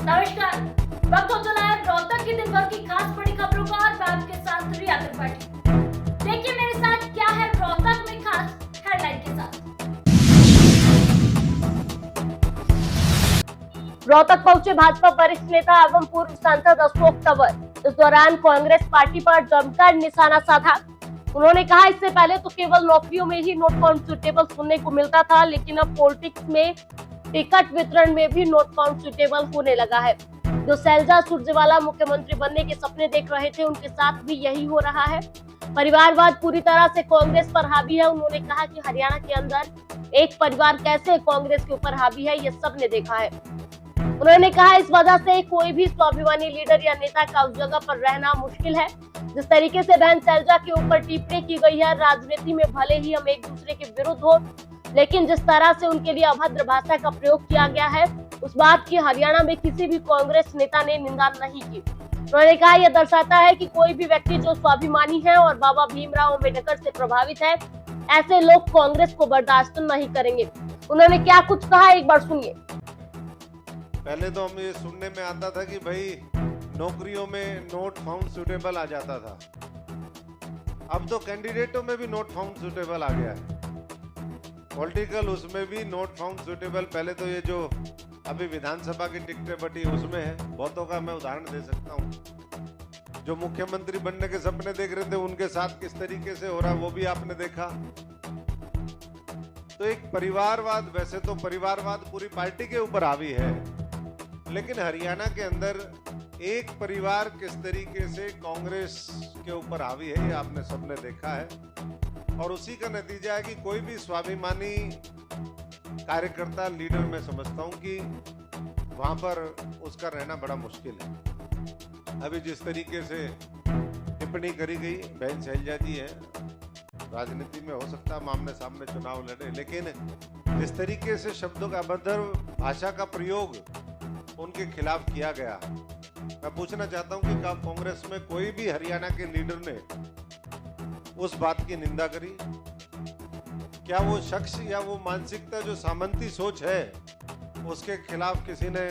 नमस्कार, वक्त हो चला है रोहतक की दिन भर की खास बड़ी खबरों का और मैं आपके साथ रिया त्रिपाठी। देखिए मेरे साथ क्या है रोहतक में खास हेडलाइन के साथ। रोहतक पहुंचे भाजपा वरिष्ठ नेता एवं पूर्व सांसद अशोक तंवर। इस दौरान कांग्रेस पार्टी पर जमकर निशाना साधा। उन्होंने कहा इससे पहले तो केवल नौकरियों में ही नॉट फाउंड सुटेबल सुनने को मिलता था, लेकिन अब पॉलिटिक्स में टिकट वितरण में भी नॉट फाउंड सुटेबल होने लगा है। जो शैलजा सुरजेवाला मुख्यमंत्री बनने के सपने देख रहे थे, उनके साथ भी यही हो रहा है। परिवारवाद पूरी तरह से कांग्रेस पर हावी है। उन्होंने कहा कि हरियाणा के अंदर एक परिवार कैसे कांग्रेस के ऊपर हावी है, ये सबने देखा है। उन्होंने कहा इस वजह से कोई भी स्वाभिमानी लीडर या नेता का उस जगह पर रहना मुश्किल है। जिस तरीके से बहन शैलजा के ऊपर टिप्पणी की गई है, राजनीति में भले ही हम एक दूसरे के विरुद्ध हो, लेकिन जिस तरह से उनके लिए अभद्र भाषा का प्रयोग किया गया है, उस बात की हरियाणा में किसी भी कांग्रेस नेता ने निंदा नहीं की। उन्होंने कहा यह दर्शाता है कि कोई भी व्यक्ति जो स्वाभिमानी है और बाबा भीमराव अम्बेडकर से प्रभावित है, ऐसे लोग कांग्रेस को बर्दाश्त नहीं करेंगे। उन्होंने क्या कुछ कहा, एक बार सुनिए। पहले तो हम ये सुनने में आता था कि भाई नौकरियों में नॉट फाउंड सुटेबल आ जाता था। अब तो कैंडिडेटों में भी नॉट फाउंड सुटेबल आ गया है। पॉलिटिकल उसमें भी नॉट फाउंड सुटेबल। पहले तो ये जो अभी विधानसभा की टिकटें बटी उसमें है, बहुतों का मैं उदाहरण दे सकता हूँ। जो मुख्यमंत्री बनने के सपने देख रहे थे, उनके साथ किस तरीके से हो रहा वो भी आपने देखा। तो एक परिवारवाद, वैसे तो परिवारवाद पूरी पार्टी के ऊपर हावी है, लेकिन हरियाणा के अंदर एक परिवार किस तरीके से कांग्रेस के ऊपर हावी है, ये आपने सबने देखा है। और उसी का नतीजा है कि कोई भी स्वाभिमानी कार्यकर्ता, लीडर, मैं समझता हूं कि वहां पर उसका रहना बड़ा मुश्किल है। अभी जिस तरीके से टिप्पणी करी गई, बहन शैलजा जी है, राजनीति में हो सकता है आमने सामने चुनाव लड़े, लेकिन जिस तरीके से शब्दों का अभद्र भाषा का प्रयोग उनके खिलाफ किया गया, मैं पूछना चाहता हूं कि क्या कांग्रेस में कोई भी हरियाणा के लीडर ने उस बात की निंदा करी? क्या वो शख्स या वो मानसिकता जो सामंती सोच है, उसके खिलाफ किसी ने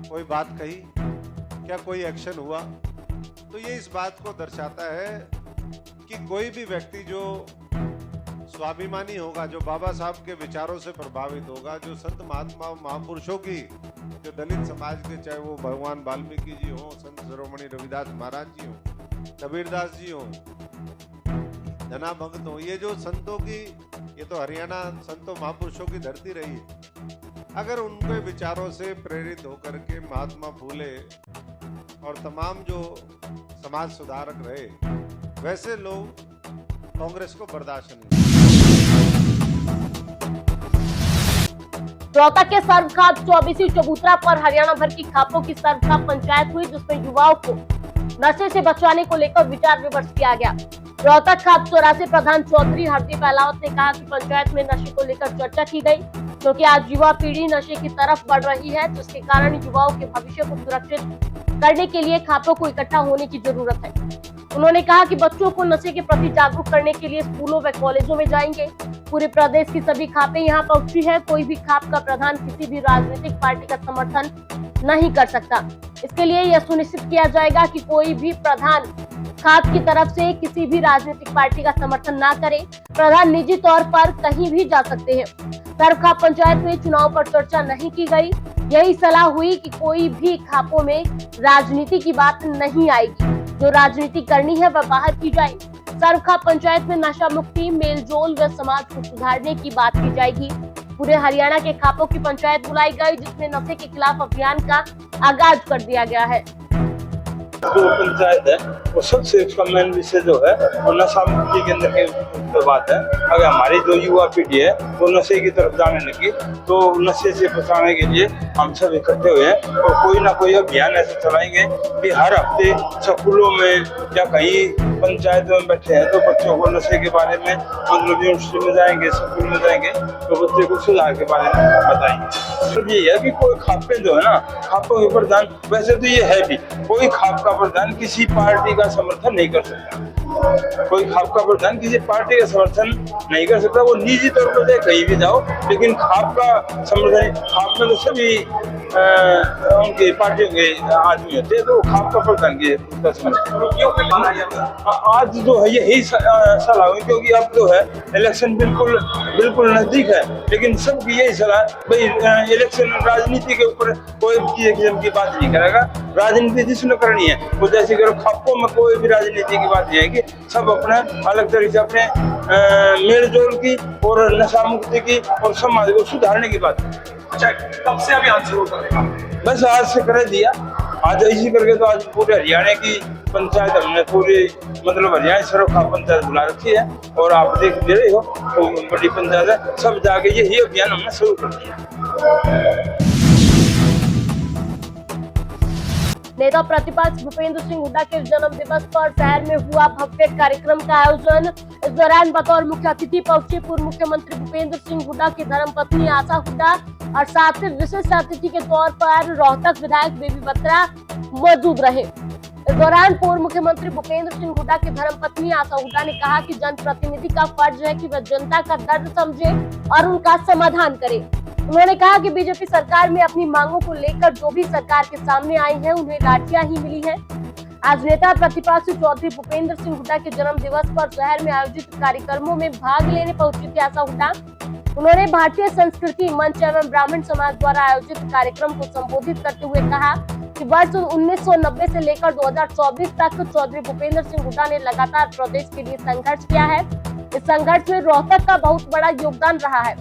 कोई बात कही? क्या कोई एक्शन हुआ? तो ये इस बात को दर्शाता है कि कोई भी व्यक्ति जो स्वाभिमानी होगा, जो बाबा साहब के विचारों से प्रभावित होगा, जो संत महात्मा महापुरुषों की, जो दलित समाज के, चाहे वो भगवान वाल्मीकि जी हो, संत शिरोमणि रविदास महाराज जी हो, कबीरदास जी हो, धना भगत हो, ये जो संतों की, ये तो हरियाणा संतों महापुरुषों की धरती रही है। अगर उनके विचारों से प्रेरित होकर के महात्मा फूले और तमाम जो समाज सुधारक रहे, वैसे लोग कांग्रेस को बर्दाश्त नहीं। रोहतक के सर्वखाप 24 चबूतरा पर हरियाणा भर की खापों की सर्वखाप पंचायत हुई, जिसमें युवाओं को नशे से बचाने को लेकर विचार विमर्श किया गया। रोहतक खाप 84 प्रधान चौधरी हरदीप अहलावत ने कहा कि पंचायत में नशे को लेकर चर्चा की गई, क्योंकि आज युवा पीढ़ी नशे की तरफ बढ़ रही है, जिसके कारण युवाओं के भविष्य को सुरक्षित करने के लिए खापों को इकट्ठा होने की जरूरत है। उन्होंने कहा कि बच्चों को नशे के प्रति जागरूक करने के लिए स्कूलों व कॉलेजों में जाएंगे। पूरे प्रदेश की सभी खापें यहाँ पहुंची है। कोई भी खाप का प्रधान किसी भी राजनीतिक पार्टी का समर्थन नहीं कर सकता। इसके लिए यह सुनिश्चित किया जाएगा कि कोई भी प्रधान खाप की तरफ से किसी भी राजनीतिक पार्टी का समर्थन ना करे। प्रधान निजी तौर पर कहीं भी जा सकते हैं। सर्वखाप पंचायत में चुनाव पर चर्चा नहीं की गई। यही सलाह हुई कि कोई भी खापों में राजनीति की बात नहीं आएगी। जो राजनीति करनी है वह बाहर की जाए। सर्वखाप पंचायत में नशा मुक्ति, मेलजोल व समाज को सुधारने की बात की जाएगी। पूरे हरियाणा के खापों की पंचायत बुलाई गई, जिसमें नशे के खिलाफ अभियान का आगाज कर दिया गया है। जो पंचायत है वो सबसे उसका मेन विषय जो है वो नशा मुक्ति के अंदर की बात है। अगर हमारी जो युवा पीढ़ी है वो नशे की तरफ जाने लगी, तो नशे से बचाने के लिए हम सब इकट्ठे हुए हैं और कोई ना कोई अभियान ऐसे चलाएंगे कि हर हफ्ते स्कूलों में या कहीं पंचायतों में बैठे हैं तो बच्चों को नशे के बारे में, मतलब यूनिवर्सिटी में जाएंगे, स्कूल में जाएंगे तो बच्चे को सुधार के बारे में बताएंगे। तो ये है कि कोई खापे जो है ना, खापों के प्रधान, वैसे तो ये है भी, कोई खाप का प्रधान किसी पार्टी का समर्थन नहीं कर सकता। कोई खाप का प्रधान किसी पार्टी का समर्थन नहीं कर सकता। वो निजी तौर पर चाहे कहीं भी जाओ, लेकिन खाप का समर्थन, खाप में तो सभी उनके पार्टियों के आदमी होते हैं, तो खाप का प्रधान के आज जो है यही सलाह हुई, क्योंकि अब जो है इलेक्शन बिल्कुल नजदीक है, लेकिन सबकी यही सलाह भाई इलेक्शन राजनीति के ऊपर कोई किस्म की बात नहीं करेगा। राजनीति जिसने करनी है वो जैसे करो, खापों में कोई भी राजनीति की बात नहीं है कि सब अपने अलग तरीके से अपने मेल जोल की और नशा मुक्ति की और समाज को सुधारने की बात। अच्छा, कब से अभियान शुरू करेगा? बस आज से कर दिया, आज ऐसी करके तो आज पूरे हरियाणा की पंचायत हमने पूरी मतलब हरियाणा सर्वखा पंचायत बुला रखी है, और आप देख ले रहे हो तो बड़ी पंचायत है, सब जाके यही अभियान हमने शुरू कर दिया। नेता प्रतिपक्ष भूपेंद्र सिंह हुड्डा के जन्म दिवस पर शहर में हुआ भव्य कार्यक्रम का आयोजन। इस दौरान बतौर मुख्य अतिथि पहुंचे पूर्व मुख्यमंत्री भूपेंद्र सिंह हुड्डा की धर्मपत्नी आशा हुड्डा और साथ ही विशेष अतिथि के तौर पर रोहतक विधायक बेबी बत्रा मौजूद रहे। इस दौरान पूर्व मुख्यमंत्री भूपेंद्र सिंह हुड्डा की धर्मपत्नी आशा हुड्डा ने कहा कि जनप्रतिनिधि का फर्ज है कि वह जनता का दर्द समझे और उनका समाधान करे। उन्होंने कहा कि बीजेपी सरकार में अपनी मांगों को लेकर जो भी सरकार के सामने आई है उन्हें लाठियां ही मिली है। आज नेता प्रतिपक्ष चौधरी भूपेंद्र सिंह हुड्डा के जन्म दिवस पर शहर में आयोजित कार्यक्रमों में भाग लेने पहुंची थी आशा हुड्डा। उन्होंने भारतीय संस्कृति मंच एवं ब्राह्मण समाज द्वारा आयोजित कार्यक्रम को संबोधित करते हुए कहा कि वर्ष 1990 से लेकर 2024 तक चौधरी भूपेंद्र सिंह हुड्डा ने लगातार प्रदेश के लिए संघर्ष किया है। इस संघर्ष में रोहतक का बहुत बड़ा योगदान रहा है।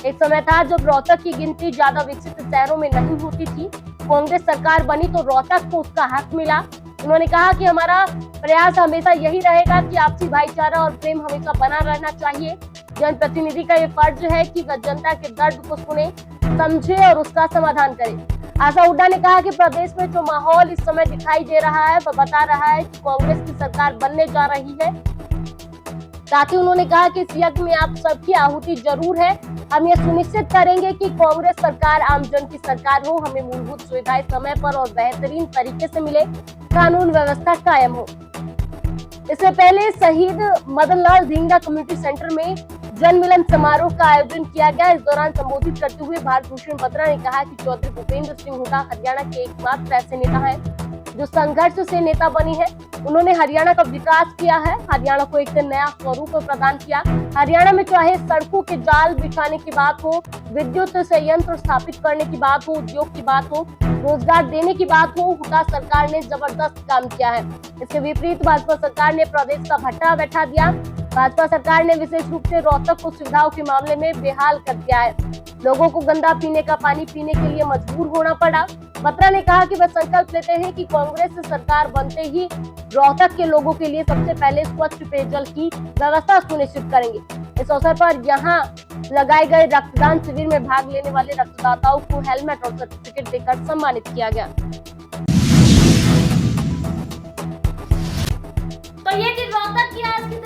एक समय था जब रोहतक की गिनती ज्यादा विकसित शहरों में नहीं होती थी। कांग्रेस सरकार बनी तो रोहतक को उसका हक मिला। उन्होंने कहा कि हमारा प्रयास हमेशा यही रहेगा कि आपसी भाईचारा और प्रेम हमेशा बना रहना चाहिए। जनप्रतिनिधि का ये फर्ज है कि वह जनता के दर्द को सुने, समझे और उसका समाधान करे। आशा हुड्डा ने कहा कि प्रदेश में जो माहौल इस समय दिखाई दे रहा है वह बता रहा है कि कांग्रेस की सरकार बनने जा रही है। साथ ही उन्होंने कहा कि इस यज्ञ में आप सबकी आहुति जरूर है। हम ये सुनिश्चित करेंगे कि कांग्रेस सरकार आम जन की सरकार हो, हमें मूलभूत सुविधाएं समय पर और बेहतरीन तरीके से मिले, कानून व्यवस्था कायम हो। इससे पहले शहीद मदन लाल ढींगरा कम्युनिटी सेंटर में जन मिलन समारोह का आयोजन किया गया। इस दौरान संबोधित करते हुए भारत भूषण बत्रा ने कहा कि चौधरी भूपेंद्र सिंह हुड्डा हरियाणा के एकमात्र ऐसे नेता हैं जो संघर्ष से नेता बनी है। उन्होंने हरियाणा का विकास किया है, हरियाणा को एक नया स्वरूप प्रदान किया। हरियाणा में चाहे सड़कों के जाल बिछाने की बात हो, विद्युत संयंत्र स्थापित करने की बात हो, उद्योग की बात हो, रोजगार देने की बात हो, हुड्डा सरकार ने जबरदस्त काम किया है। इसके विपरीत भाजपा सरकार ने प्रदेश का भट्टा बैठा दिया। भाजपा सरकार ने विशेष रूप से रोहतक को सुविधाओं के मामले में बेहाल कर दिया है। लोगों को गंदा पीने का पानी पीने के लिए मजबूर होना पड़ा। बत्रा ने कहा कि वह संकल्प लेते हैं कि कांग्रेस सरकार बनते ही रोहतक के लोगों के लिए सबसे पहले स्वच्छ पेयजल की व्यवस्था सुनिश्चित करेंगे। इस अवसर पर यहां लगाए गए रक्तदान शिविर में भाग लेने वाले रक्तदाताओं को हेलमेट और सर्टिफिकेट देकर सम्मानित किया गया। तो ये थी रोहतक की आज की